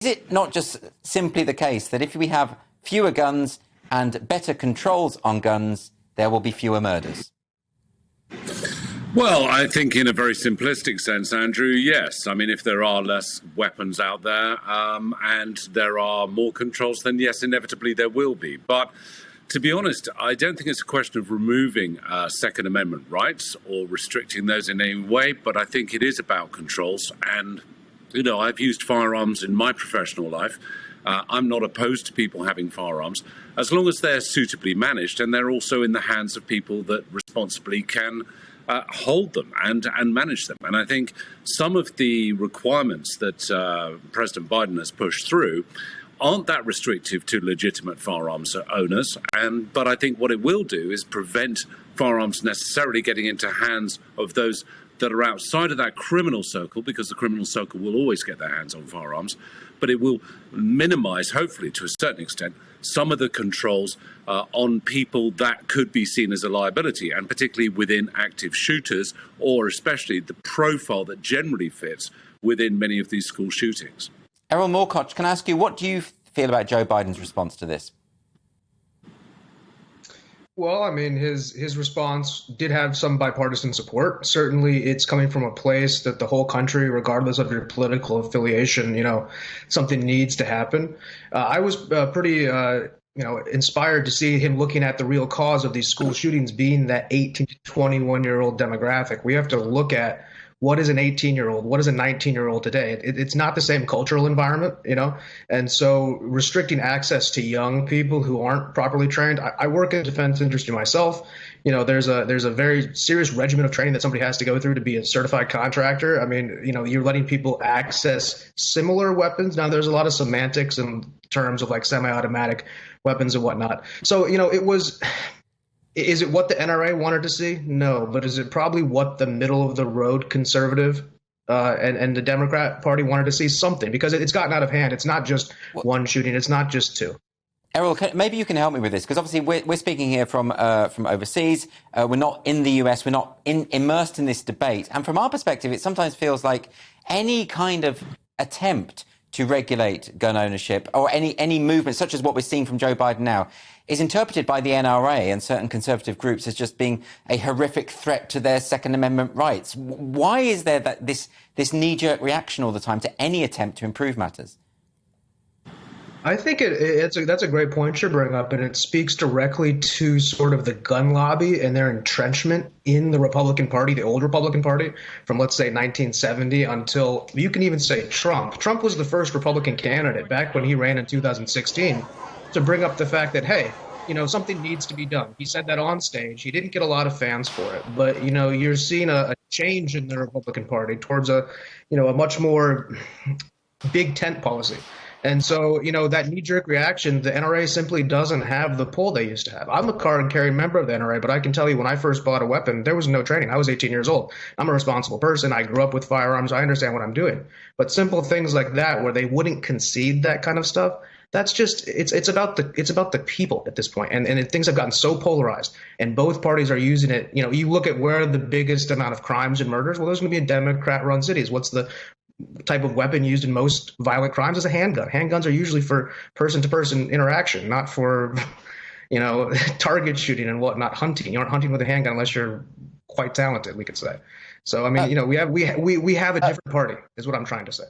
Is it not just simply the case that if we have fewer guns and better controls on guns, there will be fewer murders? Well, I think in a very simplistic sense, Andrew, yes. I mean, if there are less weapons out there and there are more controls, then yes, inevitably there will be. But to be honest, I don't think it's a question of removing Second Amendment rights or restricting those in any way, but I think it is about controls. And, you know, I've used firearms in my professional life. I'm not opposed to people having firearms, as long as they're suitably managed and they're also in the hands of people that responsibly can hold them and manage them. And I think some of the requirements that President Biden has pushed through aren't that restrictive to legitimate firearms owners. But I think what it will do is prevent firearms necessarily getting into hands of those that are outside of that criminal circle, because the criminal circle will always get their hands on firearms. But it will minimize, hopefully to a certain extent, some of the controls on people that could be seen as a liability, and particularly within active shooters, or especially the profile that generally fits within many of these school shootings. Errol Moorcock, can I ask you, what do you feel about Joe Biden's response to this? Well, I mean, his response did have some bipartisan support. Certainly, it's coming from a place that the whole country, regardless of your political affiliation, you know, something needs to happen. I was pretty, inspired to see him looking at the real cause of these school shootings being that 18 to 21-year-old demographic. We have to look at what is an 18-year-old? What is a 19-year-old today? It's not the same cultural environment, you know? And so restricting access to young people who aren't properly trained. I work in the defense industry myself. You know, there's a very serious regimen of training that somebody has to go through to be a certified contractor. I mean, you know, you're letting people access similar weapons. Now, there's a lot of semantics in terms of like semi-automatic weapons and whatnot. So, you know, is it what the NRA wanted to see? No, but is it probably what the middle of the road conservative and the Democrat Party wanted to see? Something, because it's gotten out of hand. It's not just one shooting. It's not just two. Errol, maybe you can help me with this, because obviously we're speaking here from overseas. We're not in the US. We're not immersed in this debate. And from our perspective, it sometimes feels like any kind of attempt to regulate gun ownership or any movement, such as what we're seeing from Joe Biden now, is interpreted by the NRA and certain conservative groups as just being a horrific threat to their Second Amendment rights. Why is there this knee-jerk reaction all the time to any attempt to improve matters? I think that's a great point you bring up, and it speaks directly to sort of the gun lobby and their entrenchment in the Republican Party, the old Republican Party, from, let's say, 1970 until, you can even say, Trump. Trump was the first Republican candidate back when he ran in 2016 to bring up the fact that, hey, you know, something needs to be done. He said that on stage. He didn't get a lot of fans for it, but, you know, you're seeing a change in the Republican Party towards a much more big tent policy. And so, you know, that knee-jerk reaction, the NRA simply doesn't have the pull they used to have. I'm a card-carrying member of the NRA, but I can tell you when I first bought a weapon, there was no training. I was 18 years old. I'm a responsible person. I grew up with firearms. I understand what I'm doing. But simple things like that, where they wouldn't concede that kind of stuff, that's just it's about the people at this point. And things have gotten so polarized, and both parties are using it. You know, you look at where the biggest amount of crimes and murders, well, there's going to be in Democrat-run cities. What's the type of weapon used in most violent crimes? Is a handgun. Handguns are usually for person-to-person interaction, not for, you know, target shooting and whatnot, hunting. You aren't hunting with a handgun unless you're quite talented, we could say. So, I mean, you know, we have a different party, is what I'm trying to say.